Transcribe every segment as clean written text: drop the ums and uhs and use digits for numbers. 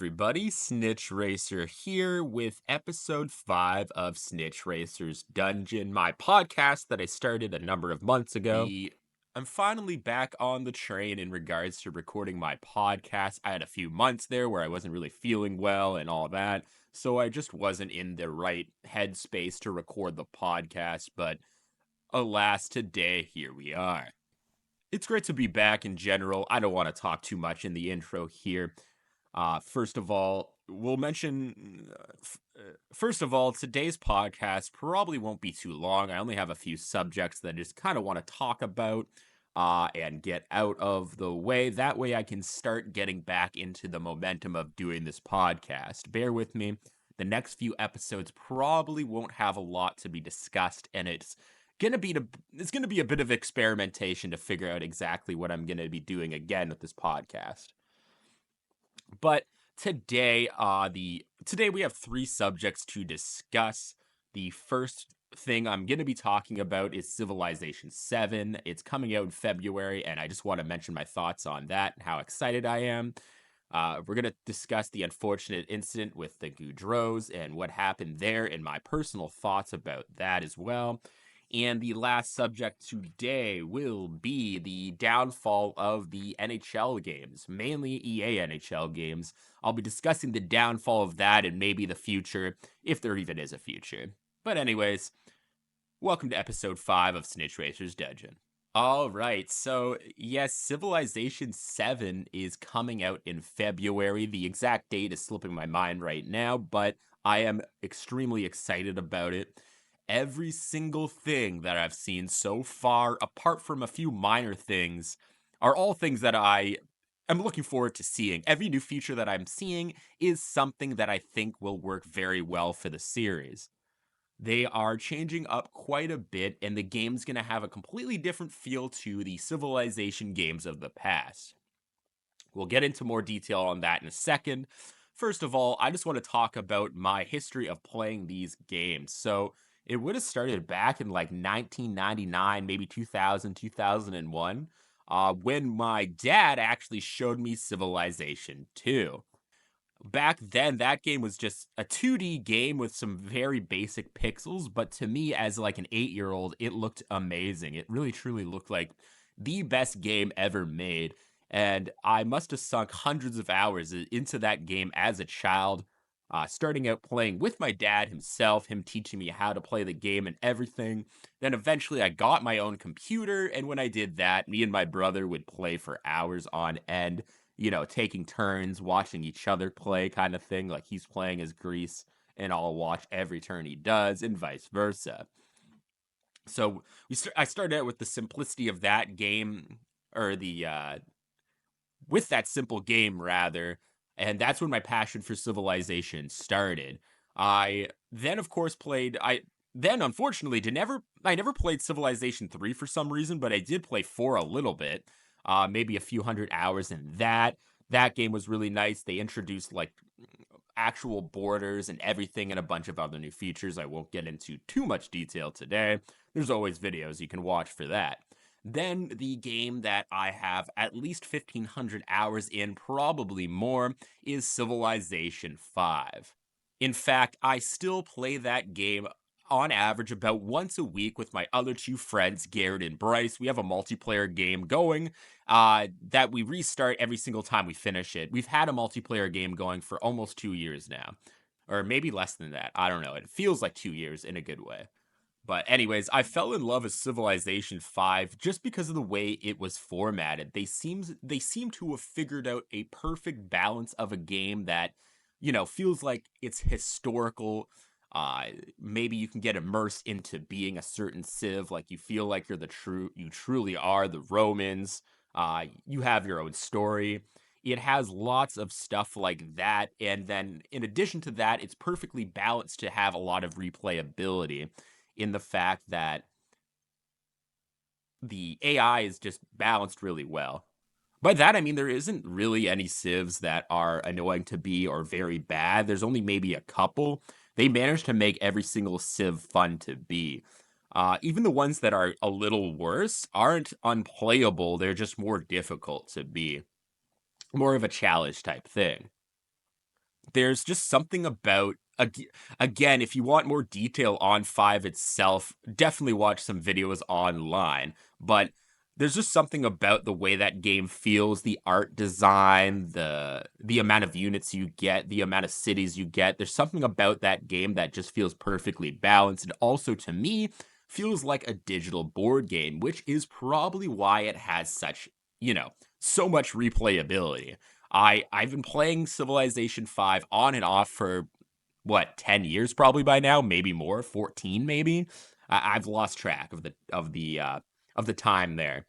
everybody, SnitchRacer here with episode 5 of SnitchRacer's Dungeon, my podcast that I started a number of months ago. I'm finally back on the train in regards to recording my podcast. I had a few months there where I wasn't really feeling well and all that, so I just wasn't in the right headspace to record the podcast, but alas, today, here we are. It's great to be back in general. I don't want to talk too much in the intro here. First of all, today's podcast probably won't be too long. I only have a few subjects that I just kind of want to talk about and get out of the way. That way I can start getting back into the momentum of doing this podcast. Bear with me. The next few episodes probably won't have a lot to be discussed, and it's gonna be a bit of experimentation to figure out exactly what I'm gonna be doing again with this podcast. But today, we have 3 subjects to discuss. The first thing I'm going to be talking about is Civilization 7. It's coming out in February, and I just want to mention my thoughts on that and how excited I am. We're going to discuss the unfortunate incident with the Gaudreaus and what happened there and my personal thoughts about that as well. And the last subject today will be the downfall of the NHL games, mainly EA NHL games. I'll be discussing the downfall of that and maybe the future, if there even is a future. But anyways, welcome to episode 5 of SnitchRacer's Dungeon. Alright, so yes, Civilization 7 is coming out in February. The exact date is slipping my mind right now, but I am extremely excited about it. Every single thing that I've seen so far, apart from a few minor things, are all things that I am looking forward to seeing. Every new feature that I'm seeing is something that I think will work very well for the series. They are changing up quite a bit, and the game's going to have a completely different feel to the Civilization games of the past. We'll get into more detail on that in a second. First of all, I just want to talk about my history of playing these games. So, it would have started back in like 1999, maybe 2000, 2001, when my dad actually showed me Civilization 2. Back then, that game was just a 2D game with some very basic pixels, but to me, as like an 8-year-old, it looked amazing. It really truly looked like the best game ever made, and I must have sunk hundreds of hours into that game as a child. Starting out playing with my dad himself, him teaching me how to play the game and everything. Then eventually I got my own computer, and when I did that, me and my brother would play for hours on end, taking turns, watching each other play kind of thing, like he's playing as Greece, and I'll watch every turn he does, and vice versa. So I started out with the simplicity of that game, or with that simple game, rather, and that's when my passion for Civilization started. I then, of course, unfortunately I never played Civilization 3 for some reason, but I did play 4 a little bit, maybe a few hundred hours in that. That game was really nice. They introduced like actual borders and everything and a bunch of other new features I won't get into too much detail today. There's always videos you can watch for that. Then the game that I have at least 1,500 hours in, probably more, is Civilization 5. In fact, I still play that game on average about once a week with my other 2 friends, Garrett and Bryce. We have a multiplayer game going that we restart every single time we finish it. We've had a multiplayer game going for almost 2 years now, or maybe less than that. I don't know. It feels like 2 years in a good way. But anyways, I fell in love with Civilization 5 just because of the way it was formatted. They seem to have figured out a perfect balance of a game that, feels like it's historical. Maybe you can get immersed into being a certain civ, like you feel like you truly are the Romans. You have your own story. It has lots of stuff like that, and then in addition to that, it's perfectly balanced to have a lot of replayability, in the fact that the AI is just balanced really well. By that, I mean there isn't really any civs that are annoying to be or very bad. There's only maybe a couple. They managed to make every single civ fun to be. Even the ones that are a little worse aren't unplayable. They're just more difficult to be. More of a challenge type thing. there's just something about again, if you want more detail on 5 itself, definitely watch some videos online, but there's just something about the way that game feels, the art design, the amount of units you get, the amount of cities you get. There's something about that game that just feels perfectly balanced, and also to me feels like a digital board game, which is probably why it has such, so much replayability. I've been playing Civilization 5 on and off for what, 10 years probably by now, maybe more, 14 maybe. I've lost track of the time there.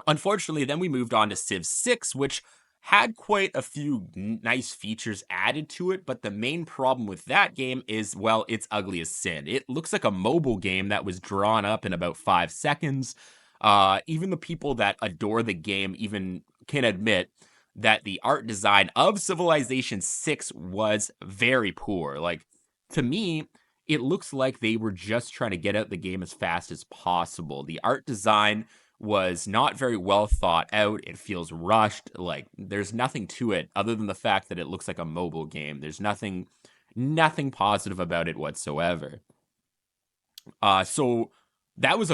Unfortunately, then we moved on to Civ 6, which had quite a few nice features added to it, but the main problem with that game is, well, it's ugly as sin. It looks like a mobile game that was drawn up in about 5 seconds. Even the people that adore the game even can admit that the art design of Civilization 6 was very poor. Like, to me, it looks like they were just trying to get out the game as fast as possible. The art design was not very well thought out. It feels rushed. Like, there's nothing to it other than the fact that it looks like a mobile game. There's nothing positive about it whatsoever. So that was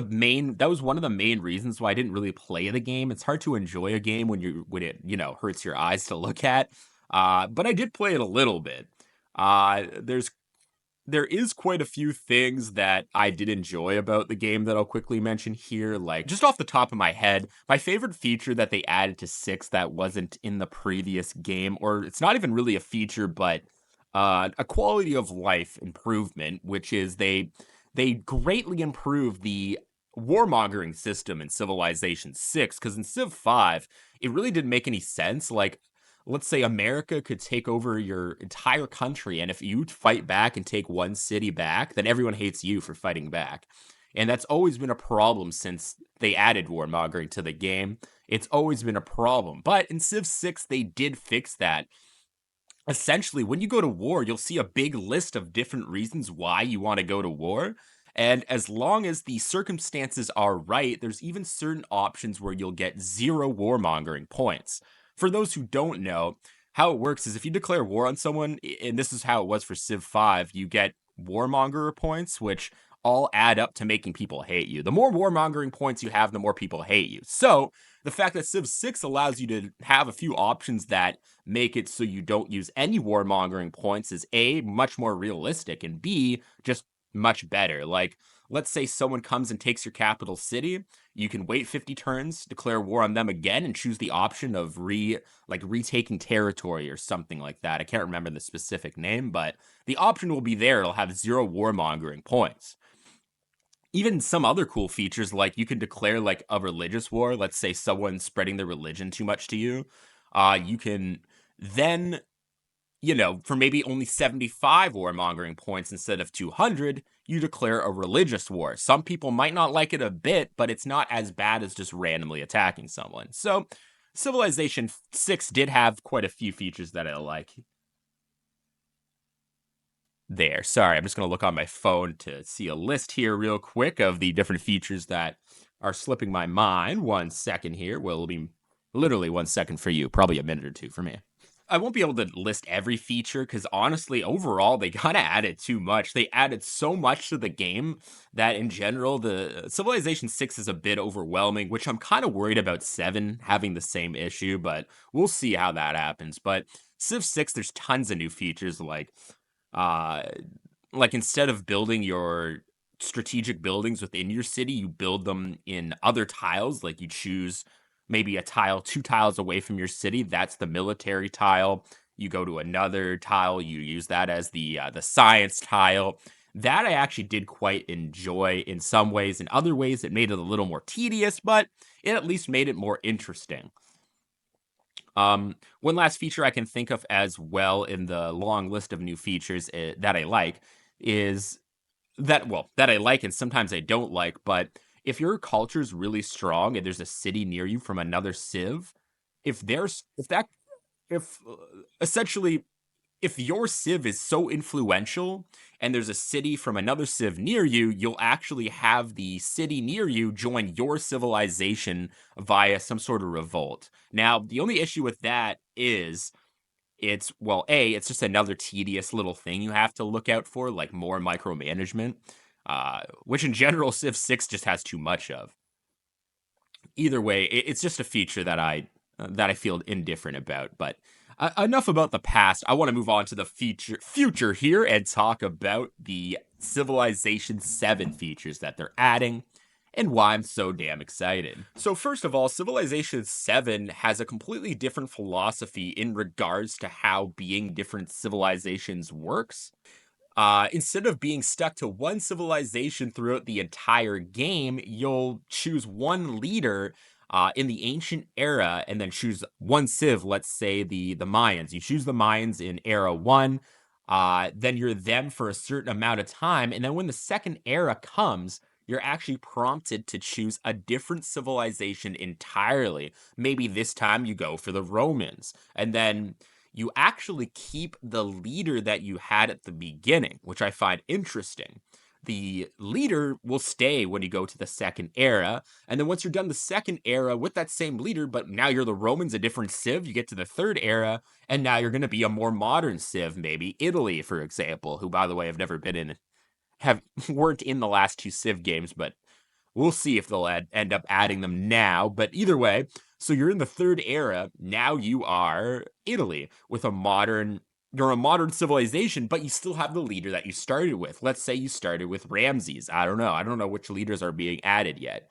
one of the main reasons why I didn't really play the game. It's hard to enjoy a game when it, hurts your eyes to look at. But I did play it a little bit. There is quite a few things that I did enjoy about the game that I'll quickly mention here. Like, just off the top of my head, my favorite feature that they added to 6 that wasn't in the previous game, or it's not even really a feature, but a quality of life improvement, which is they greatly improved the warmongering system in Civilization 6, because in Civ 5, it really didn't make any sense. Like, let's say America could take over your entire country, and if you fight back and take one city back, then everyone hates you for fighting back. And that's always been a problem since they added warmongering to the game. It's always been a problem. But in Civ 6, they did fix that. Essentially, when you go to war, you'll see a big list of different reasons why you want to go to war. And as long as the circumstances are right, there's even certain options where you'll get 0 warmongering points. For those who don't know, how it works is if you declare war on someone, and this is how it was for Civ 5, you get warmonger points, which all add up to making people hate you. The more warmongering points you have, the more people hate you. So the fact that Civ 6 allows you to have a few options that make it so you don't use any warmongering points is A, much more realistic, and B, just much better. Like, let's say someone comes and takes your capital city, you can wait 50 turns, declare war on them again, and choose the option of retaking territory or something like that. I can't remember the specific name, but the option will be there. It'll have 0 warmongering points. Even some other cool features, like you can declare like a religious war. Let's say someone's spreading their religion too much to you. You can then, for maybe only 75 warmongering points instead of 200, you declare a religious war. Some people might not like it a bit, but it's not as bad as just randomly attacking someone. So Civilization 6 did have quite a few features that I like. There. Sorry, I'm just going to look on my phone to see a list here real quick of the different features that are slipping my mind. 1 second here. Well, it'll be literally 1 second for you, probably a minute or two for me. I won't be able to list every feature because honestly, overall, they kind of added too much. They added so much to the game that in general, the Civilization 6 is a bit overwhelming, which I'm kind of worried about 7 having the same issue, but we'll see how that happens. But Civ 6, there's tons of new features uh, instead of building your strategic buildings within your city, you build them in other tiles. Like you choose maybe a tile 2 tiles away from your city. That's the military tile. You go to another tile. You use that as the science tile. That I actually did quite enjoy in some ways. In other ways, it made it a little more tedious, but it at least made it more interesting. One last feature I can think of as well in the long list of new features that I like is that I like and sometimes I don't like, but if your culture's really strong and there's a city near you from another civ, if there's if that if essentially if your civ is so influential and there's a city from another civ near you, you'll actually have the city near you join your civilization via some sort of revolt. Now, the only issue with that is it's just another tedious little thing you have to look out for, like more micromanagement, which in general Civ 6 just has too much of. Either way, it's just a feature that I feel indifferent about. But enough about the past. I want to move on to the future here and talk about the Civilization 7 features that they're adding and why I'm so damn excited. So first of all, Civilization 7 has a completely different philosophy in regards to how being different civilizations works. Instead of being stuck to one civilization throughout the entire game, you'll choose one leader in the ancient era and then choose one civ, let's say the Mayans. You choose the Mayans in era 1, then you're them for a certain amount of time, and then when the second era comes, you're actually prompted to choose a different civilization entirely. Maybe this time you go for the Romans, and then you actually keep the leader that you had at the beginning, which I find interesting. The leader will stay when you go to the second era, and then once you're done the second era with that same leader, but now you're the Romans, a different civ, you get to the third era, and now you're going to be a more modern civ, maybe Italy, for example, who, by the way, have never been in, have weren't in the last two civ games, but we'll see if they'll end up adding them now. But either way, so you're in the third era. Now you are Italy with you're a modern civilization, but you still have the leader that you started with. Let's say you started with Ramses. I don't know. I don't know which leaders are being added yet.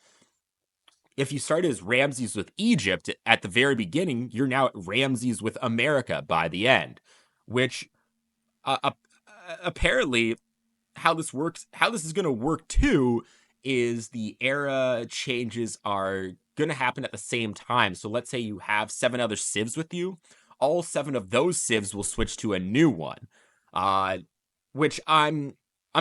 If you started as Ramses with Egypt at the very beginning, you're now at Ramses with America by the end, which apparently how this is going to work too is the era changes are going to happen at the same time. So let's say you have 7 other civs with you. All 7 of those civs will switch to a new one, which I'm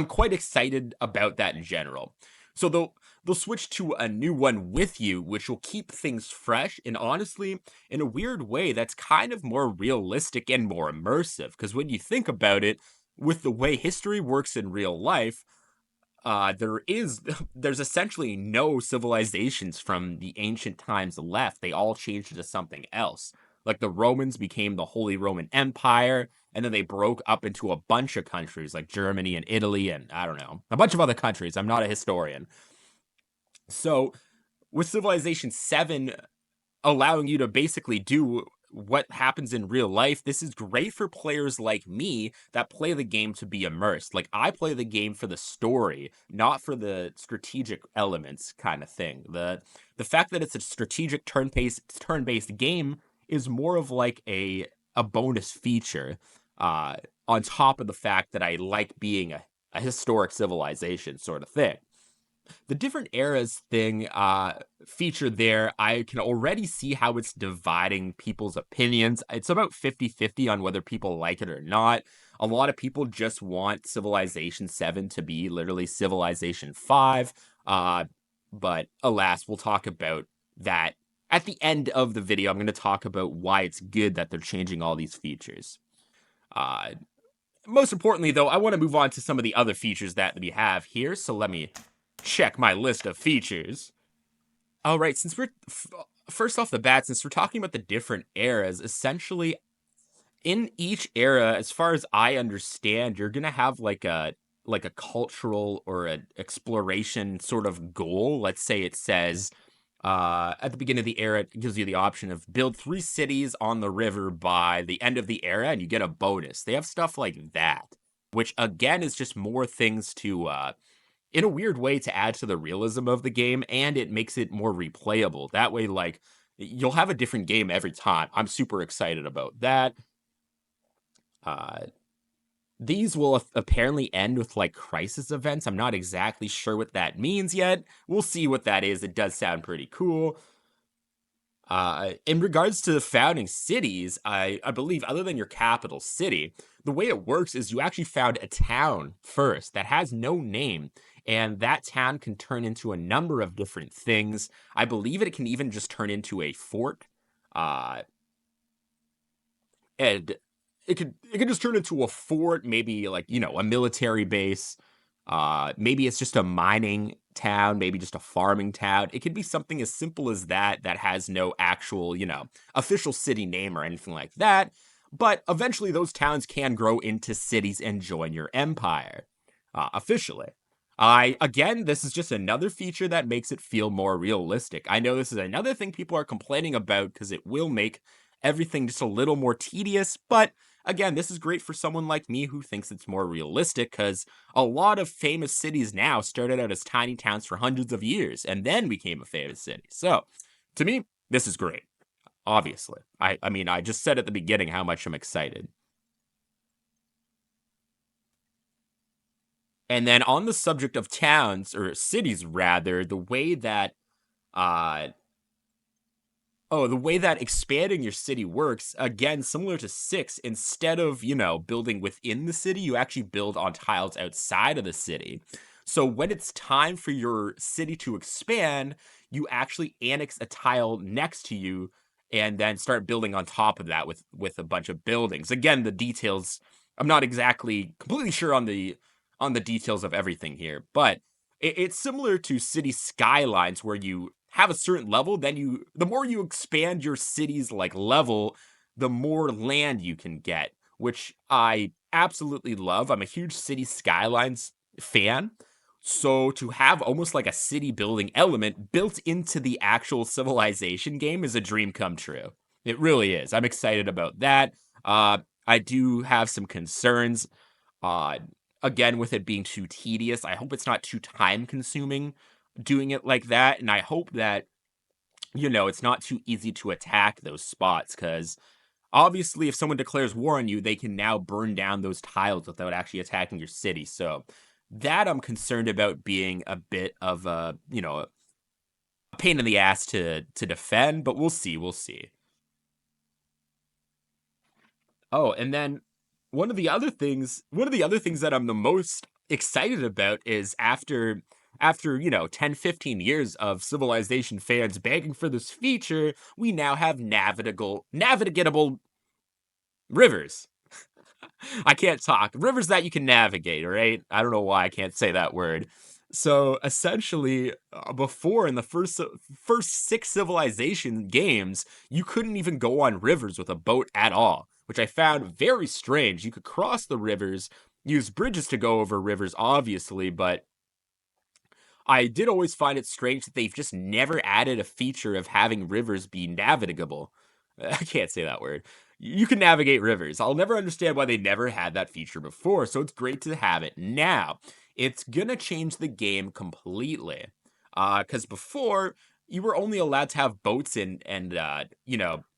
quite excited about that in general. So they'll switch to a new one with you, which will keep things fresh. And honestly, in a weird way, that's kind of more realistic and more immersive. Because when you think about it, with the way history works in real life, there's essentially no civilizations from the ancient times left. They all changed into something else. Like the Romans became the Holy Roman Empire, and then they broke up into a bunch of countries like Germany and Italy, and I don't know, a bunch of other countries. I'm not a historian. So with Civilization 7 allowing you to basically do what happens in real life, this is great for players like me that play the game to be immersed. Like, I play the game for the story, not for the strategic elements kind of thing. The fact that it's a strategic turn-based game is more of like a bonus feature, on top of the fact that I like being a historic civilization sort of thing. The different eras thing feature there, I can already see how it's dividing people's opinions. It's about 50-50 on whether people like it or not. A lot of people just want Civilization 7 to be literally Civilization 5. But alas, we'll talk about that at the end of the video. I'm going to talk about why it's good that they're changing all these features. Most importantly, though, I want to move on to some of the other features that we have here. So let me check my list of features. All right, since we're first off the bat, since we're talking about the different eras, essentially in each era, as far as I understand, you're gonna have like a cultural or an exploration sort of goal. Let's say it says at the beginning of the era, it gives you the option of build 3 cities on the river by the end of the era, and you get a bonus. They have stuff like that, which again is just more things to in a weird way to add to the realism of the game, and it makes it more replayable. That way, like, you'll have a different game every time. I'm super excited about that. These will apparently end with, like, crisis events. I'm not exactly sure what that means yet. We'll see what that is. It does sound pretty cool. In regards to the founding cities, I believe, other than your capital city, the way it works is you actually found a town first that has no name, and that town can turn into a number of different things. I believe it can even just turn into a fort, and it could just turn into a fort, maybe like, a military base. Maybe it's just a mining town, maybe just a farming town. It could be something as simple as that has no actual, official city name or anything like that. But eventually, those towns can grow into cities and join your empire officially. Again, this is just another feature that makes it feel more realistic. I know this is another thing people are complaining about because it will make everything just a little more tedious. But again, this is great for someone like me who thinks it's more realistic because a lot of famous cities now started out as tiny towns for hundreds of years and then became a famous city. So to me, this is great. Obviously, I mean, I just said at the beginning how much I'm excited. And then on the subject of towns or cities rather, uh the way that expanding your city works, again, similar to 6, instead of, building within the city, you actually build on tiles outside of the city. So when it's time for your city to expand, you actually annex a tile next to you and then start building on top of that with a bunch of buildings. Again, the details, I'm not exactly completely sure on the details of everything here, but it's similar to city skylines where you have a certain level, then the more you expand your city's like level, the more land you can get, which I absolutely love. I'm a huge city skylines fan. So to have almost like a city building element built into the actual civilization game is a dream come true. It really is. I'm excited about that. I do have some concerns. Uh, Again, with it being too tedious, I hope it's not too time consuming doing it like that. And I hope that, it's not too easy to attack those spots because obviously, if someone declares war on you, they can now burn down those tiles without actually attacking your city. So that I'm concerned about being a bit of a pain in the ass to defend, but we'll see. We'll see. Oh, and then one of the other things that I'm the most excited about is after 10, 15 years of Civilization fans begging for this feature, we now have navigatable rivers. I can't talk. Rivers that you can navigate, right? I don't know why I can't say that word. So essentially, before in the first 6 Civilization games, you couldn't even go on rivers with a boat at all, which I found very strange. You could cross the rivers, use bridges to go over rivers, obviously, but I did always find it strange that they've just never added a feature of having rivers be navigable. I can't say that word. You can navigate rivers. I'll never understand why they never had that feature before, so it's great to have it now. It's gonna change the game completely. Because before, you were only allowed to have boats and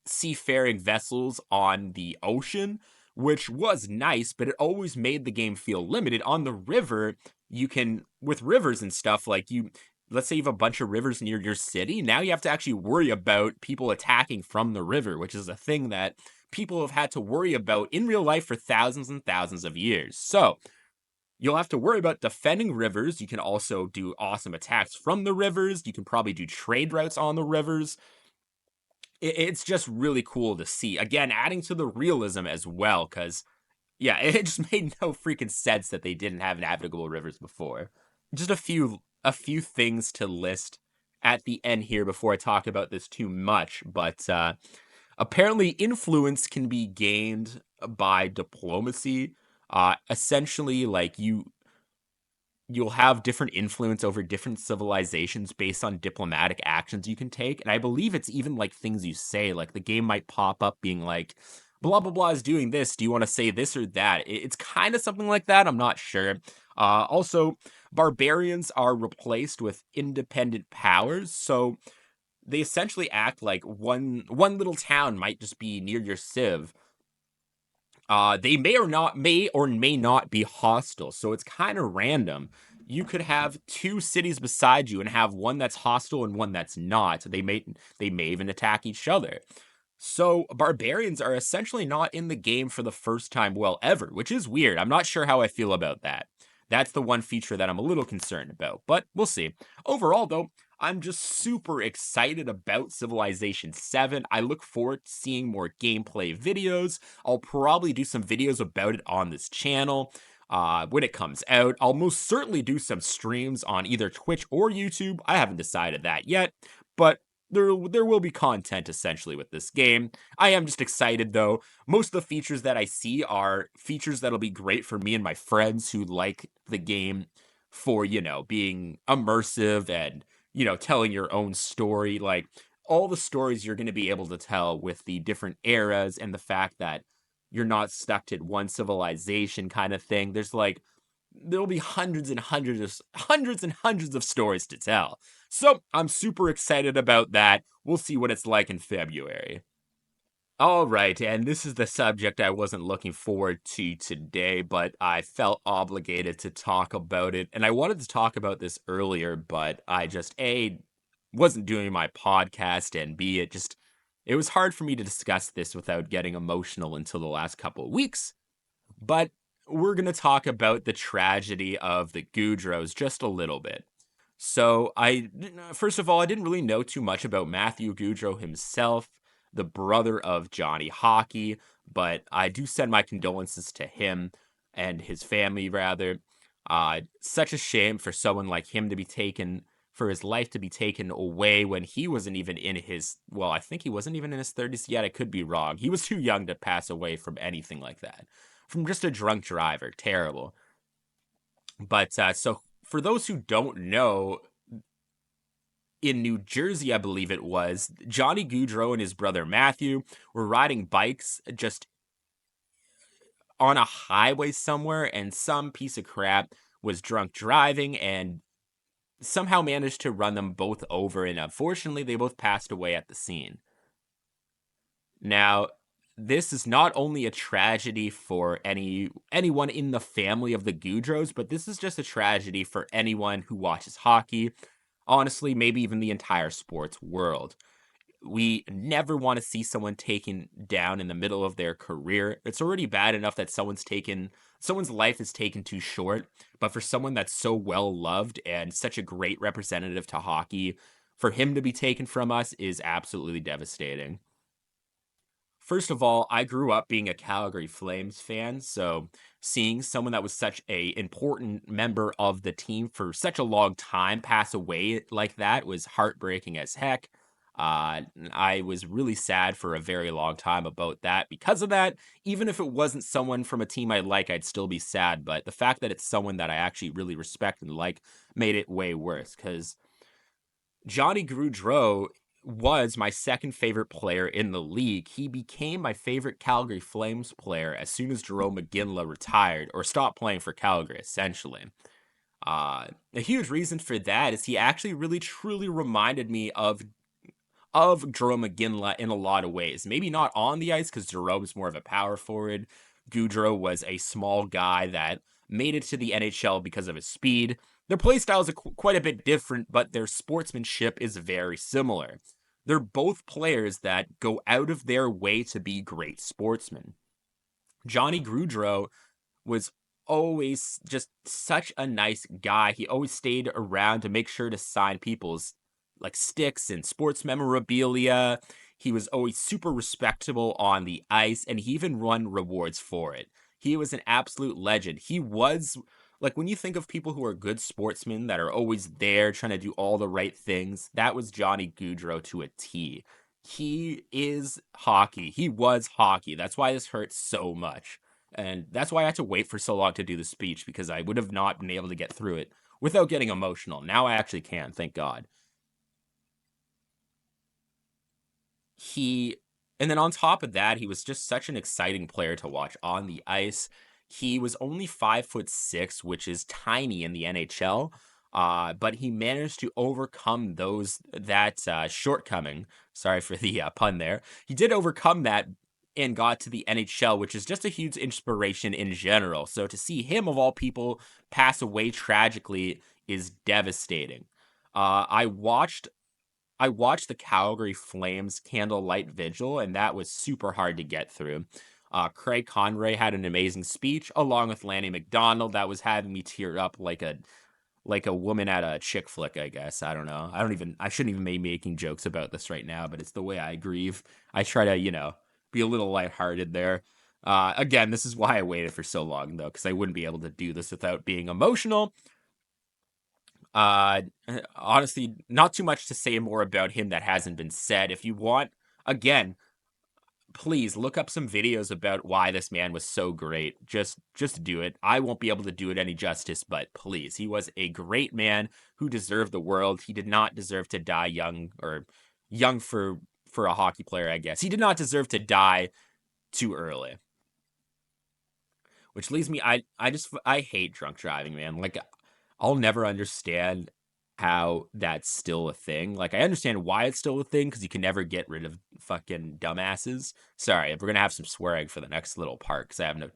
seafaring vessels on the ocean, which was nice, but it always made the game feel limited. On the river, you can, with rivers and stuff, like let's say you have a bunch of rivers near your city. Now you have to actually worry about people attacking from the river, which is a thing that people have had to worry about in real life for thousands and thousands of years. So you'll have to worry about defending rivers. You can also do awesome attacks from the rivers. You can probably do trade routes on the rivers. It's just really cool to see. Again, adding to the realism as well, because yeah, it just made no freaking sense that they didn't have navigable rivers before. Just a few things to list at the end here before I talk about this too much, but apparently influence can be gained by diplomacy. Essentially, like you'll have different influence over different civilizations based on diplomatic actions you can take. And I believe it's even like things you say, like the game might pop up being like, blah, blah, blah is doing this. Do you want to say this or that? It's kind of something like that. I'm not sure. Also, barbarians are replaced with independent powers. So they essentially act like one little town might just be near your civ. They may or may not be hostile, so it's kind of random. You could have 2 cities beside you and have one that's hostile and one that's not. They may even attack each other. So barbarians are essentially not in the game for the first time, well, ever, which is weird. I'm not sure how I feel about that. That's the one feature that I'm a little concerned about, but we'll see. Overall, though, I'm just super excited about Civilization 7. I look forward to seeing more gameplay videos. I'll probably do some videos about it on this channel when it comes out. I'll most certainly do some streams on either Twitch or YouTube. I haven't decided that yet, but there will be content essentially with this game. I am just excited though. Most of the features that I see are features that'll be great for me and my friends who like the game for, being immersive and, telling your own story. Like all the stories you're going to be able to tell with the different eras and the fact that you're not stuck to one civilization kind of thing. There'll be hundreds and hundreds of stories to tell. So I'm super excited about that. We'll see what it's like in February. All right, and this is the subject I wasn't looking forward to today, but I felt obligated to talk about it. And I wanted to talk about this earlier, but I just A wasn't doing my podcast, and B it was hard for me to discuss this without getting emotional until the last couple of weeks. But we're going to talk about the tragedy of the Gaudreaus just a little bit. So, first of all, I didn't really know too much about Matthew Gaudreau himself, the brother of Johnny Hockey, but I do send my condolences to him and his family, rather. Such a shame for someone like him for his life to be taken away when he wasn't even in I think he wasn't even in his 30s yet. I could be wrong. He was too young to pass away from anything like that. From just a drunk driver. Terrible. But so for those who don't know, in New Jersey, I believe it was, Johnny Gaudreau and his brother Matthew were riding bikes just on a highway somewhere, and some piece of crap was drunk driving and somehow managed to run them both over, and unfortunately, they both passed away at the scene. Now, this is not only a tragedy for anyone in the family of the Gaudreaus, but this is just a tragedy for anyone who watches hockey. Honestly, maybe even the entire sports world. We never want to see someone taken down in the middle of their career. It's already bad enough that someone's life is taken too short, but for someone that's so well loved and such a great representative to hockey, for him to be taken from us is absolutely devastating. First of all, I grew up being a Calgary Flames fan, so seeing someone that was such a important member of the team for such a long time pass away like that was heartbreaking as heck. I was really sad for a very long time about that. Because of that, even if it wasn't someone from a team I like, I'd still be sad. But the fact that it's someone that I actually really respect and like made it way worse. Because Johnny Gaudreau was my second favorite player in the league. He became my favorite Calgary Flames player as soon as Jarome Iginla retired or stopped playing for Calgary, essentially. A huge reason for that is he actually really truly reminded me of Jarome Iginla in a lot of ways. Maybe not on the ice because Jarome's more of a power forward. Gaudreau was a small guy that made it to the NHL because of his speed. Their play styles are quite a bit different, but their sportsmanship is very similar. They're both players that go out of their way to be great sportsmen. Johnny Gaudreau was always just such a nice guy. He always stayed around to make sure to sign people's sticks and sports memorabilia. He was always super respectable on the ice, and he even won rewards for it. He was an absolute legend. He was when you think of people who are good sportsmen that are always there trying to do all the right things, that was Johnny Gaudreau to a T. He is hockey. He was hockey. That's why this hurts so much. And that's why I had to wait for so long to do the speech, because I would have not been able to get through it without getting emotional. Now I actually can, thank God. And then on top of that, he was just such an exciting player to watch on the ice. He was only 5'6", which is tiny in the NHL. But he managed to overcome that shortcoming. Sorry for the pun there. He did overcome that and got to the NHL, which is just a huge inspiration in general. So to see him, of all people, pass away tragically is devastating. I watched the Calgary Flames candlelight vigil, and that was super hard to get through. Craig Conroy had an amazing speech, along with Lanny McDonald, that was having me tear up like a woman at a chick flick, I guess. I don't know. I shouldn't even be making jokes about this right now, but it's the way I grieve. I try to, be a little lighthearted there. Again, this is why I waited for so long, though, because I wouldn't be able to do this without being emotional. Honestly, not too much to say more about him that hasn't been said. If you want, again, please look up some videos about why this man was so great. Just do it. I won't be able to do it any justice, but please. He was a great man who deserved the world. He did not deserve to die young, or young for a hockey player, I guess. He did not deserve to die too early. Which leads me, I hate drunk driving, man. Like, I'll never understand how that's still a thing. Like, I understand why it's still a thing, because you can never get rid of fucking dumbasses. Sorry, we're gonna have some swearing for the next little part, because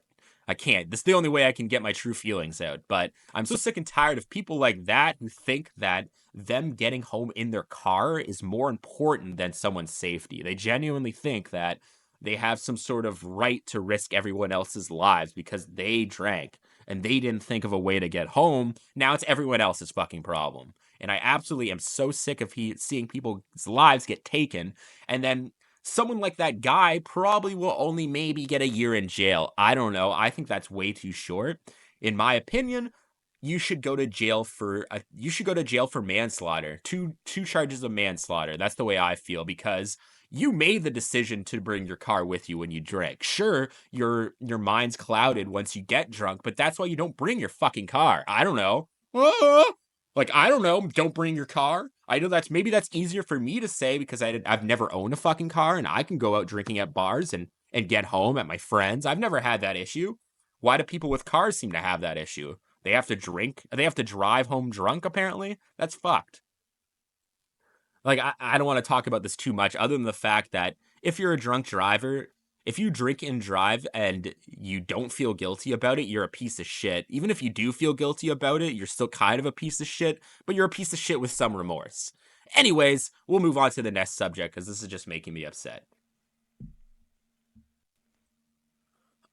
I can't. This is the only way I can get my true feelings out. But I'm so sick and tired of people like that who think that them getting home in their car is more important than someone's safety. They genuinely think that they have some sort of right to risk everyone else's lives because they drank and they didn't think of a way to get home. Now it's everyone else's fucking problem. And I absolutely am so sick of seeing people's lives get taken. And then someone like that guy probably will only maybe get a year in jail. I don't know. I think that's way too short. In my opinion, you should go to jail for manslaughter. Two charges of manslaughter. That's the way I feel, because you made the decision to bring your car with you when you drank. Sure, your mind's clouded once you get drunk, but that's why you don't bring your fucking car. I don't know. Like, I don't know. Don't bring your car. I know maybe that's easier for me to say because I've never owned a fucking car and I can go out drinking at bars and get home at my friends. I've never had that issue. Why do people with cars seem to have that issue? They have to drink. They have to drive home drunk, apparently. That's fucked. Like, I don't want to talk about this too much, other than the fact that if you're a drunk driver, if you drink and drive and you don't feel guilty about it, you're a piece of shit. Even if you do feel guilty about it, you're still kind of a piece of shit, but you're a piece of shit with some remorse. Anyways, we'll move on to the next subject because this is just making me upset.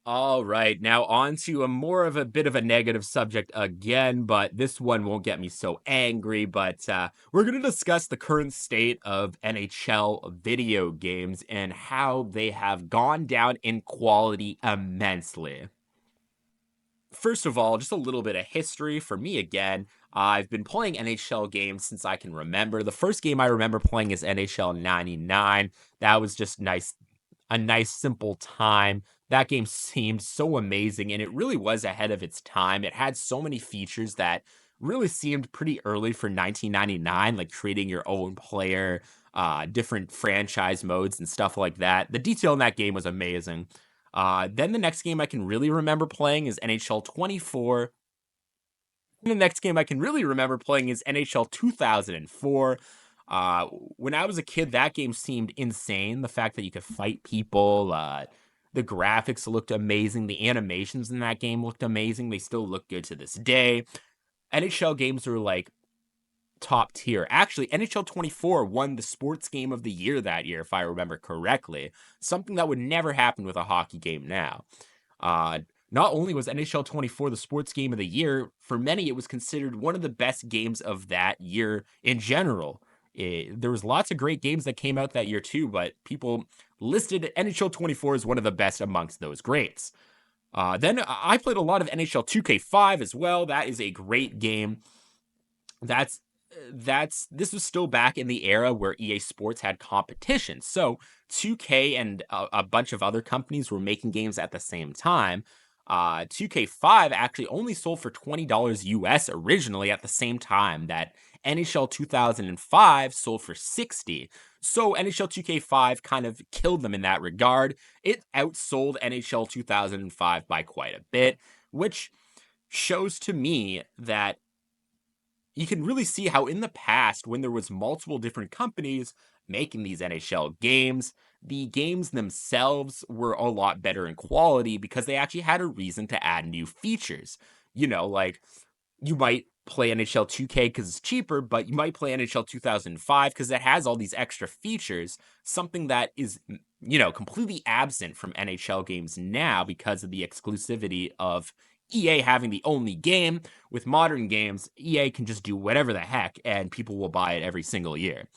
All right, now on to a more of a bit of a negative subject again, but this one won't get me so angry. But we're going to discuss the current state of NHL video games and how they have gone down in quality immensely. First of all, just a little bit of history for me again. I've been playing NHL games since I can remember. The first game I remember playing is NHL 99. That was just a nice simple time. That game seemed so amazing, and it really was ahead of its time. It had so many features that really seemed pretty early for 1999, like creating your own player, different franchise modes and stuff like that. The detail in that game was amazing. Then the next game I can really remember playing is NHL 24. And the next game I can really remember playing is NHL 2004. When I was a kid, that game seemed insane. The fact that you could fight people, the graphics looked amazing. The animations in that game looked amazing. They still look good to this day. NHL games are like top tier. Actually, NHL 24 won the sports game of the year that year, if I remember correctly. Something that would never happen with a hockey game now. Not only was NHL 24 the sports game of the year, for many it was considered one of the best games of that year in general. There was lots of great games that came out that year too, but people listed NHL 24 as one of the best amongst those greats. Then I played a lot of NHL 2K5 as well. That is a great game. This was still back in the era where EA Sports had competition. So 2K and a bunch of other companies were making games at the same time. 2K5 actually only sold for $20 US originally at the same time that NHL 2005 sold for $60. So NHL 2K5 kind of killed them in that regard. It outsold NHL 2005 by quite a bit, which shows to me that you can really see how in the past, when there was multiple different companies making these NHL games, the games themselves were a lot better in quality because they actually had a reason to add new features. You know, like you might play NHL 2K because it's cheaper, but you might play NHL 2005 because it has all these extra features, something that is, completely absent from NHL games now because of the exclusivity of EA having the only game. With modern games, EA can just do whatever the heck and people will buy it every single year.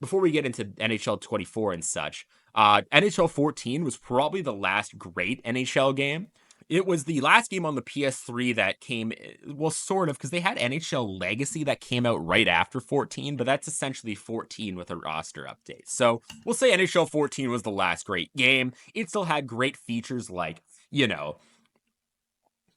Before we get into NHL 24 and such, NHL 14 was probably the last great NHL game. It was the last game on the PS3 that came, well, sort of, because they had NHL Legacy that came out right after 14, but that's essentially 14 with a roster update. So we'll say NHL 14 was the last great game. It still had great features like, you know,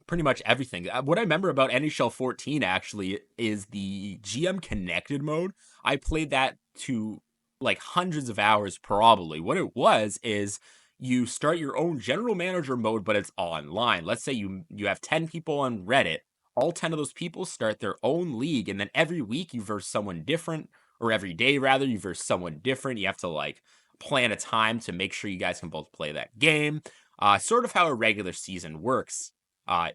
pretty much everything. What I remember about NHL 14 actually is the GM connected mode. I played that to like hundreds of hours probably. What it was is you start your own general manager mode, but it's online. Let's say you have 10 people on Reddit. All 10 of those people start their own league, and then every week you verse someone different, or every day rather, you verse someone different. You have to like plan a time to make sure you guys can both play that game. Sort of how a regular season works.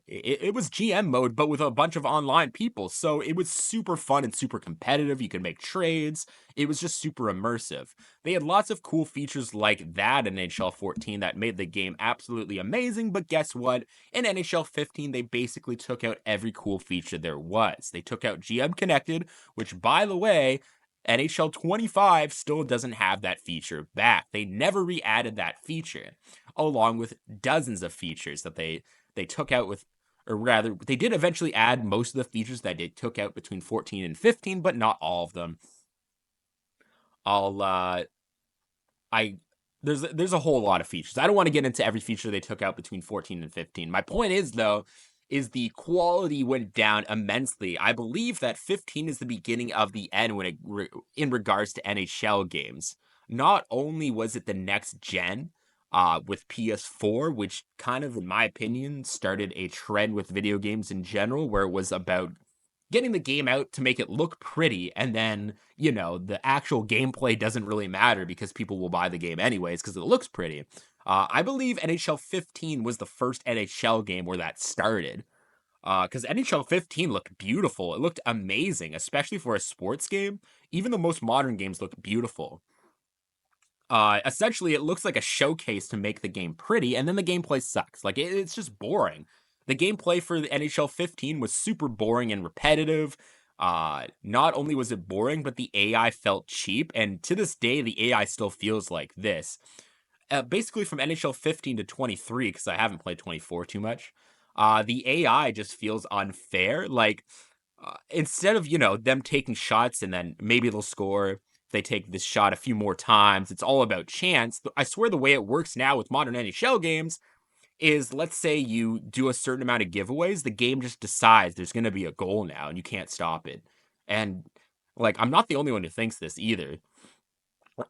It was GM mode, but with a bunch of online people. So it was super fun and super competitive. You could make trades. It was just super immersive. They had lots of cool features like that in NHL 14 that made the game absolutely amazing. But guess what? In NHL 15, they basically took out every cool feature there was. They took out GM Connected, which, by the way, NHL 25 still doesn't have that feature back. They never re-added that feature, along with dozens of features that they took out with, or rather, they did eventually add most of the features that they took out between 14 and 15, but not all of them. I'll, I, there's a whole lot of features. I don't want to get into every feature they took out between 14 and 15. My point is, though, is the quality went down immensely. I believe that 15 is the beginning of the end when in regards to NHL games. Not only was it the next gen, with PS4, which kind of, in my opinion, started a trend with video games in general, where it was about getting the game out to make it look pretty, and then, the actual gameplay doesn't really matter because people will buy the game anyways because it looks pretty. I believe NHL 15 was the first NHL game where that started. Because NHL 15 looked beautiful. It looked amazing, especially for a sports game. Even the most modern games look beautiful. Essentially, it looks like a showcase to make the game pretty, and then the gameplay sucks. Like, it's just boring. The gameplay for the NHL 15 was super boring and repetitive. Not only was it boring, but the AI felt cheap, and to this day, the AI still feels like this. Basically, from NHL 15 to 23, because I haven't played 24 too much, the AI just feels unfair. Like, instead of, them taking shots and then maybe they'll score, they take this shot a few more times. It's all about chance. I swear the way it works now with modern NHL games is, let's say you do a certain amount of giveaways, the game just decides there's going to be a goal now and you can't stop it. And like, I'm not the only one who thinks this either.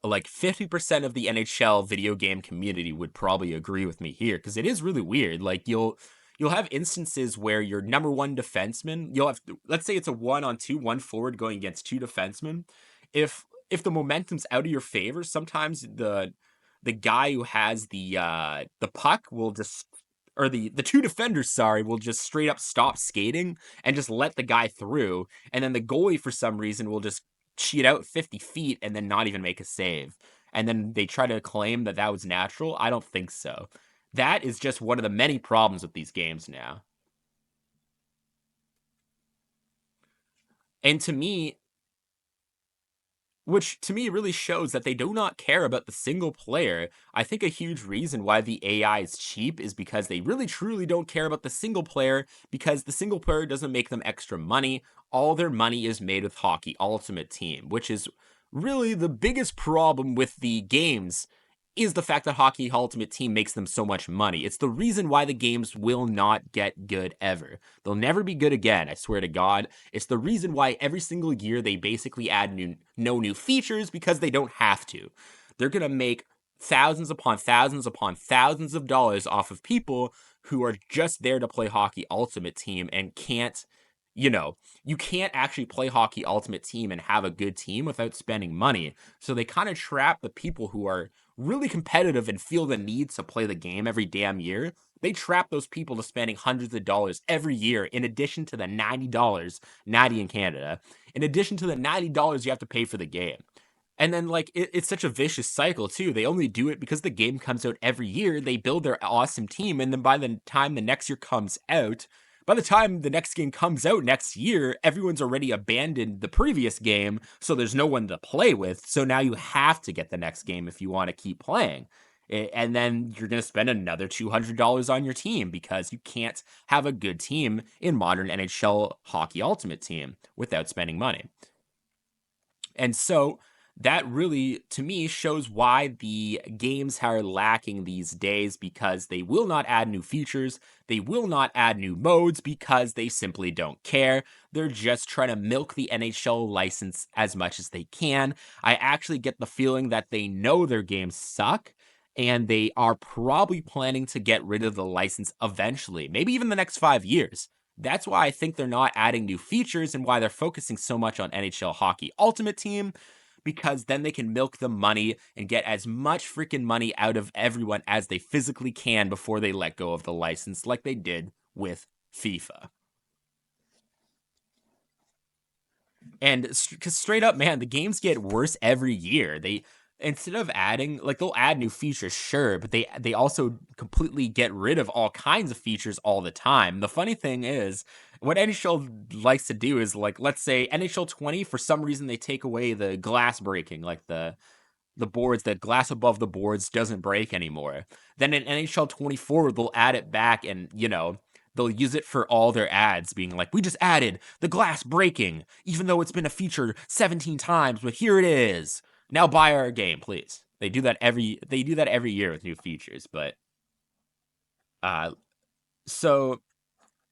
Like 50% of the NHL video game community would probably agree with me here, because it is really weird. Like, you'll have instances where your number one defenseman, you'll have, let's say it's a 1-on-2, one forward going against two defensemen. If the momentum's out of your favor, sometimes the guy who has the puck will just, or the two defenders, sorry, will just straight up stop skating and just let the guy through, and then the goalie for some reason will just cheat out 50 feet and then not even make a save. And then they try to claim that that was natural. I don't think so. That is just one of the many problems with these games now. And to me, which to me really shows that they do not care about the single player. I think a huge reason why the AI is cheap is because they really truly don't care about the single player, because the single player doesn't make them extra money. All their money is made with Hockey Ultimate Team, which is really the biggest problem with the games, is the fact that Hockey Ultimate Team makes them so much money. It's the reason why the games will not get good ever. They'll never be good again, I swear to God. It's the reason why every single year they basically add no new features, because they don't have to. They're going to make thousands upon thousands upon thousands of dollars off of people who are just there to play Hockey Ultimate Team and can't, you can't actually play Hockey Ultimate Team and have a good team without spending money. So they kind of trap the people who are really competitive and feel the need to play the game every damn year. They trap those people to spending hundreds of dollars every year, in addition to the $90, 90 in Canada, in addition to the $90 you have to pay for the game. And then, like, it's such a vicious cycle, too. They only do it because the game comes out every year. They build their awesome team, and then by the time the next year comes out, by the time the next game comes out next year, everyone's already abandoned the previous game, so there's no one to play with. So now you have to get the next game if you want to keep playing. And then you're going to spend another $200 on your team because you can't have a good team in modern NHL Hockey Ultimate Team without spending money. And so that really, to me, shows why the games are lacking these days, because they will not add new features. They will not add new modes because they simply don't care. They're just trying to milk the NHL license as much as they can. I actually get the feeling that they know their games suck, and they are probably planning to get rid of the license eventually, maybe even the next 5 years. That's why I think they're not adding new features and why they're focusing so much on NHL Hockey Ultimate Team, because then they can milk the money and get as much freaking money out of everyone as they physically can before they let go of the license, like they did with FIFA. And because straight up, man, the games get worse every year. They, instead of adding, like, they'll add new features, sure, but they also completely get rid of all kinds of features all the time. The funny thing is, what NHL likes to do is, like, let's say NHL 20, for some reason they take away the glass breaking, like the boards, that glass above the boards doesn't break anymore. Then in NHL 24, they'll add it back, and they'll use it for all their ads, being like, we just added the glass breaking, even though it's been a feature 17 times, but here it is. Now buy our game, please. They do that every year with new features, but so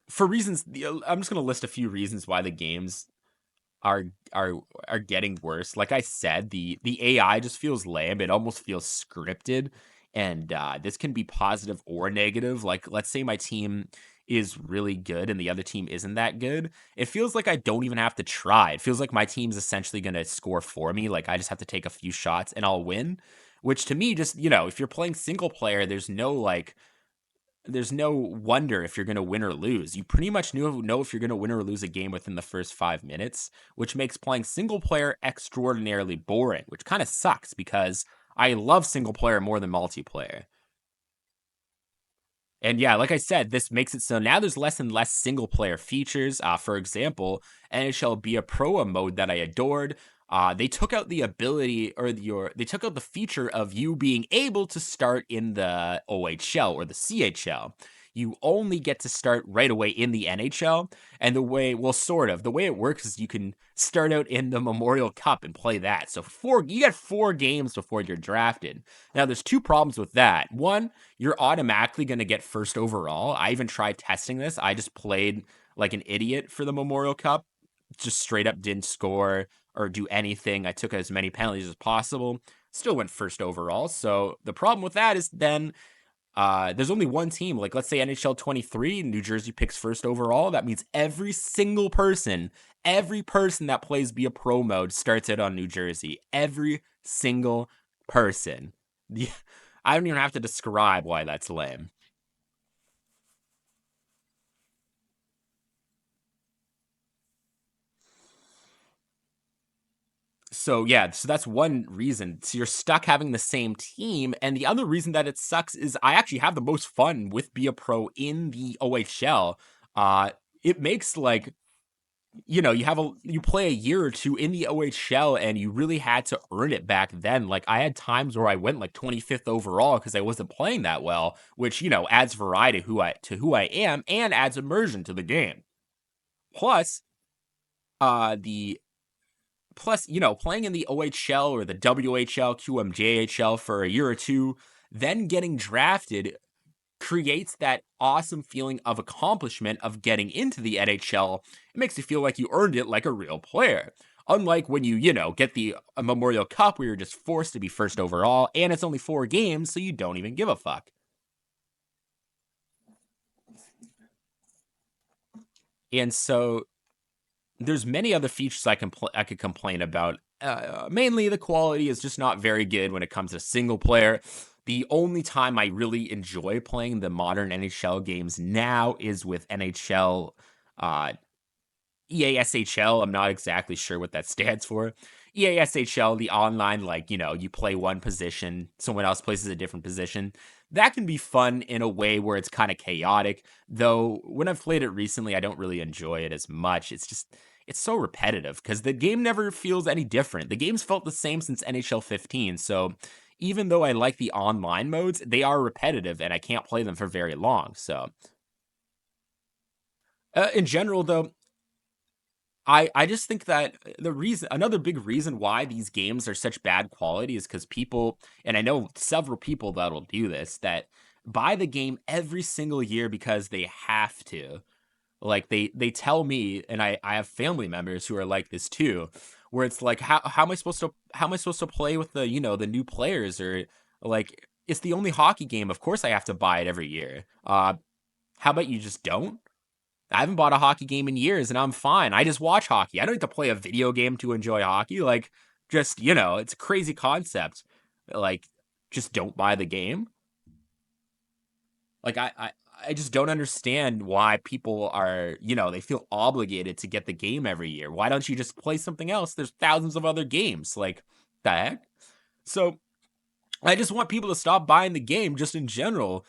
for reasons, I'm just gonna list a few reasons why the games are are are getting worse. Like I said, the AI just feels lame. It almost feels scripted, and this can be positive or negative. Like, let's say my team is really good and the other team isn't that good. It feels like I don't even have to try. It feels like my team's essentially going to score for me. Like, I just have to take a few shots and I'll win. Which to me, just, if you're playing single player, there's no wonder if you're going to win or lose. You pretty much know if you're going to win or lose a game within the first 5 minutes, which makes playing single player extraordinarily boring, which kind of sucks because I love single player more than multiplayer. And yeah, like I said, this makes it so now there's less and less single player features. For example, NHL Be a Pro, a mode that I adored. They took out the ability, or they took out the feature of you being able to start in the OHL or the CHL. You only get to start right away in the NHL. And the way it works is you can start out in the Memorial Cup and play that. So you get 4 games before you're drafted. Now, there's 2 problems with that. One, you're automatically going to get first overall. I even tried testing this. I just played like an idiot for the Memorial Cup, just straight up didn't score or do anything. I took as many penalties as possible. Still went first overall. So the problem with that is then there's only one team. Like, let's say NHL 23, New Jersey picks first overall. That means every person that plays Be a Pro mode starts out on New Jersey. Every single person. I don't even have to describe why that's lame. So yeah, so that's one reason. So you're stuck having the same team, and the other reason that it sucks is I actually have the most fun with Be a Pro in the OHL. It makes, like, you play a year or two in the OHL, and you really had to earn it back then. Like, I had times where I went like 25th overall because I wasn't playing that well, which adds variety to who I am and adds immersion to the game. Plus, the playing in the OHL or the WHL, QMJHL for a year or two, then getting drafted creates that awesome feeling of accomplishment of getting into the NHL. It makes you feel like you earned it like a real player. Unlike when you get the Memorial Cup where you're just forced to be first overall and it's only 4 games, so you don't even give a fuck. And so there's many other features I could complain about. Mainly, the quality is just not very good when it comes to single player. The only time I really enjoy playing the modern NHL games now is with NHL EASHL. I'm not exactly sure what that stands for. EASHL, the online, like, you play one position, someone else plays a different position. That can be fun in a way where it's kind of chaotic, though when I've played it recently, I don't really enjoy it as much. It's so repetitive because the game never feels any different. The game's felt the same since NHL 15, so even though I like the online modes, they are repetitive and I can't play them for very long. So, in general, though, I just think that another big reason why these games are such bad quality is because people, and I know several people that'll do this, that buy the game every single year because they have to. Like they tell me, and I have family members who are like this too, where it's like, how am I supposed to play with the, the new players, or like, it's the only hockey game. Of course I have to buy it every year. How about you just don't? I haven't bought a hockey game in years and I'm fine. I just watch hockey. I don't need to play a video game to enjoy hockey. Like, just, it's a crazy concept. Like, just don't buy the game. Like, I just don't understand why people are, they feel obligated to get the game every year. Why don't you just play something else? There's thousands of other games. Like, the heck? So, I just want people to stop buying the game just in general,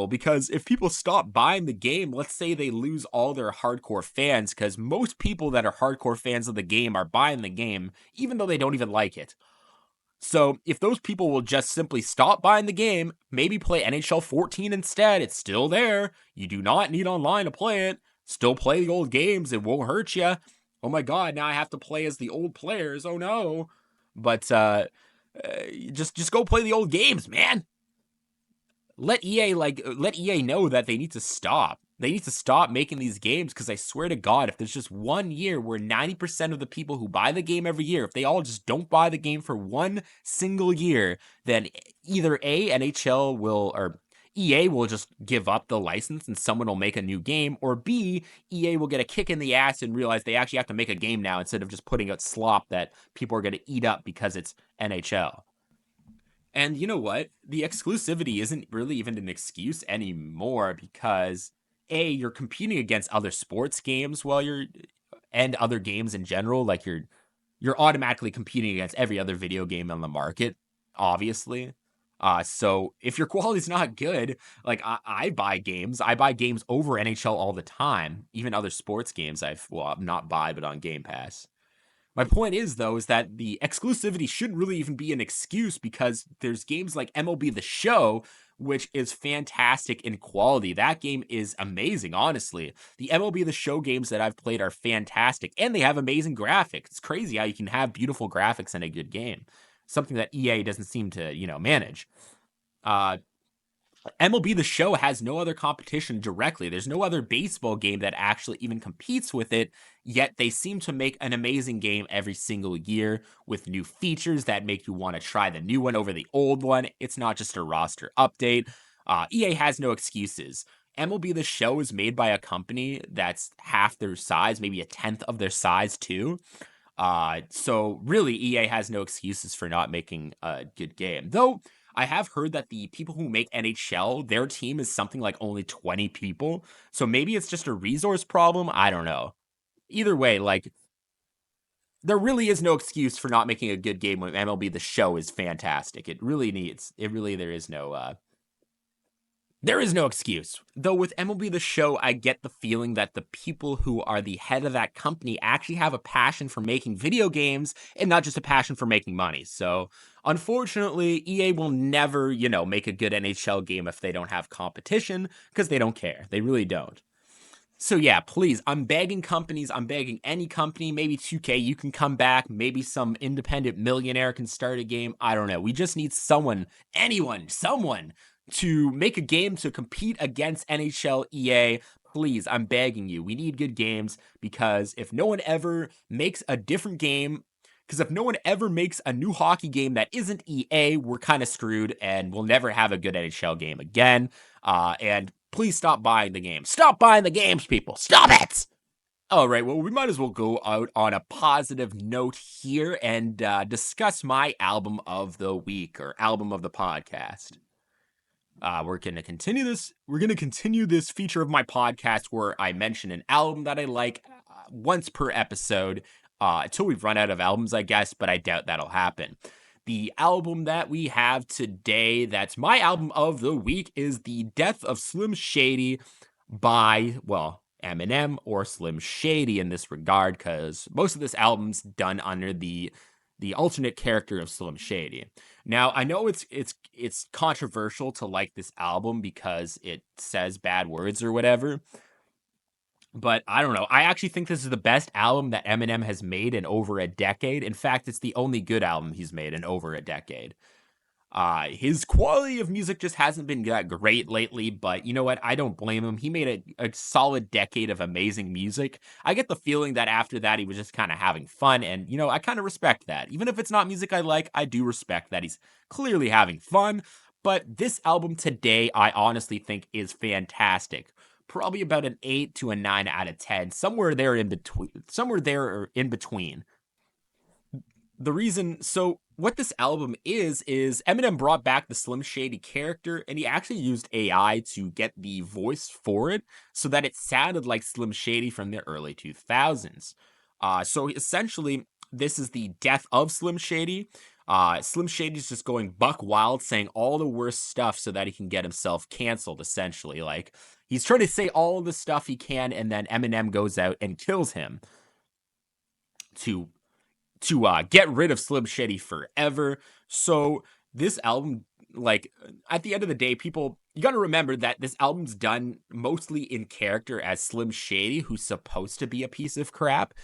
because if people stop buying the game, let's say they lose all their hardcore fans, because most people that are hardcore fans of the game are buying the game even though they don't even like it. So if those people will just simply stop buying the game, maybe play NHL 14 instead, it's still there. You do not need online to play it. Still play the old games, it won't hurt you. Oh my god, now I have to play as the old players. Oh no. But just go play the old games, man. Let EA know that they need to stop. They need to stop making these games, because I swear to God, if there's just 1 year where 90% of the people who buy the game every year, if they all just don't buy the game for one single year, then either NHL will, or EA will just give up the license and someone will make a new game, or B, EA will get a kick in the ass and realize they actually have to make a game now instead of just putting out slop that people are going to eat up because it's NHL. And you know what? The exclusivity isn't really even an excuse anymore, because you're competing against other sports games and other games in general. Like, you're automatically competing against every other video game on the market, obviously. So if your quality's not good, like, I buy games. I buy games over NHL all the time. Even other sports games not buy, but on Game Pass. My point is, though, is that the exclusivity shouldn't really even be an excuse, because there's games like MLB The Show, which is fantastic in quality. That game is amazing, honestly. The MLB The Show games that I've played are fantastic, and they have amazing graphics. It's crazy how you can have beautiful graphics in a good game. Something that EA doesn't seem to, manage. MLB The Show has no other competition directly. There's no other baseball game that actually even competes with it, yet they seem to make an amazing game every single year with new features that make you want to try the new one over the old one. It's not just a roster update. EA has no excuses. MLB The Show is made by a company that's half their size, maybe a tenth of their size too. So really, EA has no excuses for not making a good game. Though I have heard that the people who make NHL, their team is something like only 20 people. So maybe it's just a resource problem. I don't know. Either way, like, there really is no excuse for not making a good game when MLB The Show is fantastic. There is no excuse. Though with MLB The Show, I get the feeling that the people who are the head of that company actually have a passion for making video games and not just a passion for making money. So, unfortunately, EA will never, make a good NHL game if they don't have competition, because they don't care. They really don't. So yeah, please, I'm begging companies, I'm begging any company, maybe 2K, you can come back, maybe some independent millionaire can start a game, I don't know. We just need someone to make a game to compete against NHL EA. Please, I'm begging you. We need good games, because if no one ever makes a different game, because if no one ever makes a new hockey game that isn't EA, we're kind of screwed and we'll never have a good NHL game again. And please stop buying the game. Stop buying the games, people. Stop it! All right, well, we might as well go out on a positive note here and discuss my album of the week, or album of the podcast. We're going to continue this. We're going to continue this feature of my podcast where I mention an album that I like once per episode, until we run out of albums, I guess, but I doubt that'll happen. The album that we have today, that's my album of the week, is The Death of Slim Shady by, Eminem, or Slim Shady in this regard, because most of this album's done under the the alternate character of Slim Shady. Now, I know it's controversial to like this album because it says bad words or whatever, but I don't know. I actually think this is the best album that Eminem has made in over a decade. In fact, it's the only good album he's made in over a decade. His quality of music just hasn't been that great lately, but you know what? I don't blame him. He made a solid decade of amazing music. I get the feeling that after that, he was just kind of having fun, and you know, I kind of respect that. Even if it's not music I like, I do respect that he's clearly having fun. But this album today, I honestly think is fantastic. Probably about an 8 to a 9 out of 10, somewhere there in between. Somewhere there or in between. The reason, so what this album is Eminem brought back the Slim Shady character, and he actually used AI to get the voice for it so that it sounded like Slim Shady from the early 2000s. So essentially, this is the death of Slim Shady. Slim Shady's just going buck wild, saying all the worst stuff so that he can get himself canceled, essentially. Like, he's trying to say all the stuff he can, and then Eminem goes out and kills him to get rid of Slim Shady forever. So this album, like, at the end of the day, people, you got to remember that this album's done mostly in character as Slim Shady, who's supposed to be a piece of crap.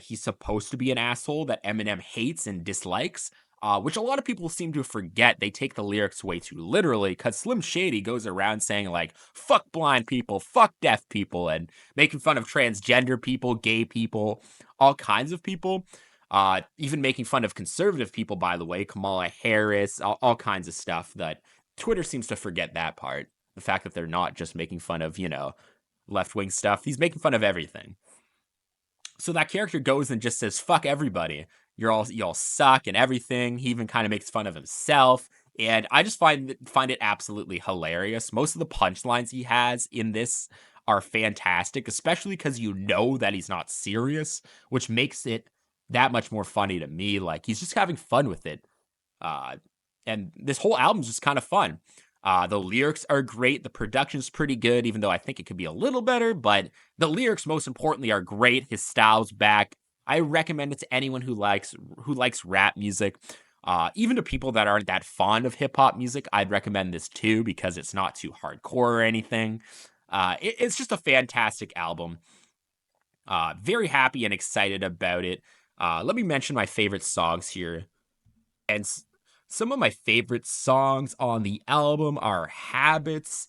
He's supposed to be an asshole that Eminem hates and dislikes, which a lot of people seem to forget. They take the lyrics way too literally, because Slim Shady goes around saying, like, fuck blind people, fuck deaf people, and making fun of transgender people, gay people, all kinds of people. Even making fun of conservative people, by the way, Kamala Harris, all kinds of stuff that Twitter seems to forget that part. The fact that they're not just making fun of, you know, left-wing stuff. He's making fun of everything. So that character goes and just says, fuck everybody. Y'all suck and everything. He even kind of makes fun of himself. And I just find it absolutely hilarious. Most of the punchlines he has in this are fantastic, especially because you know that he's not serious, which makes it that much more funny to me. Like, he's just having fun with it. And this whole album's just kind of fun. The lyrics are great. The production's pretty good, even though I think it could be a little better, but the lyrics, most importantly, are great. His style's back. I recommend it to anyone who likes rap music. Even to people that aren't that fond of hip hop music, I'd recommend this too, because it's not too hardcore or anything. It's just a fantastic album. Very happy and excited about it. Let me mention my favorite songs here. And some of my favorite songs on the album are Habits,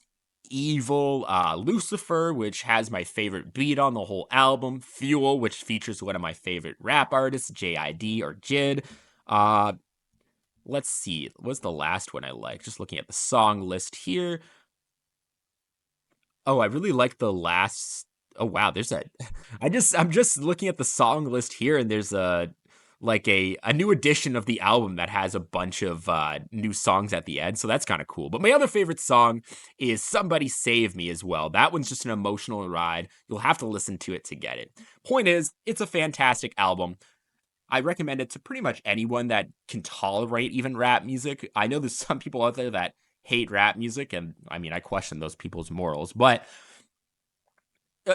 Evil, Lucifer, which has my favorite beat on the whole album, Fuel, which features one of my favorite rap artists, JID or Jid. Let's see, what's the last one I like? Just looking at the song list here. Oh, I really like the last. Oh wow, there's a. I'm just looking at the song list here, and there's a new edition of the album that has a bunch of new songs at the end, so that's kind of cool. But my other favorite song is Somebody Save Me as well. That one's just an emotional ride. You'll have to listen to it to get it. Point is, it's a fantastic album. I recommend it to pretty much anyone that can tolerate even rap music. I know there's some people out there that hate rap music, and I mean, I question those people's morals, but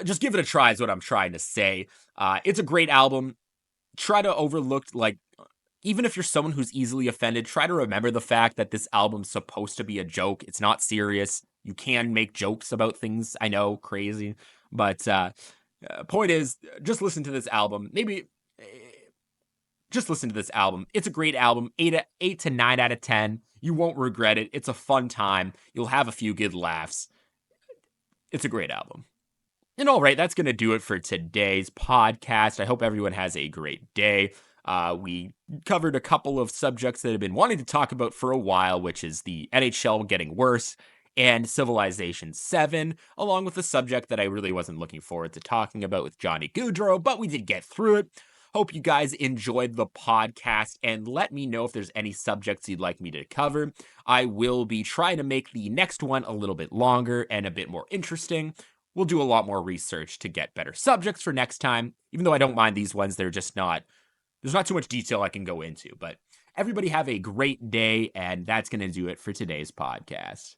just give it a try is what I'm trying to say. It's a great album. Try to overlook, like, even if you're someone who's easily offended, try to remember the fact that this album's supposed to be a joke. It's not serious. You can make jokes about things. I know, crazy. But point is, just listen to this album. Maybe just listen to this album. It's a great album. 8 to 9 out of 10. You won't regret it. It's a fun time. You'll have a few good laughs. It's a great album. And all right, that's going to do it for today's podcast. I hope everyone has a great day. We covered a couple of subjects that I've been wanting to talk about for a while, which is the NHL getting worse and Civilization 7, along with the subject that I really wasn't looking forward to talking about with Johnny Gaudreau, but we did get through it. Hope you guys enjoyed the podcast, and let me know if there's any subjects you'd like me to cover. I will be trying to make the next one a little bit longer and a bit more interesting. We'll do a lot more research to get better subjects for next time. Even though I don't mind these ones, there's not too much detail I can go into. But everybody have a great day, and that's going to do it for today's podcast.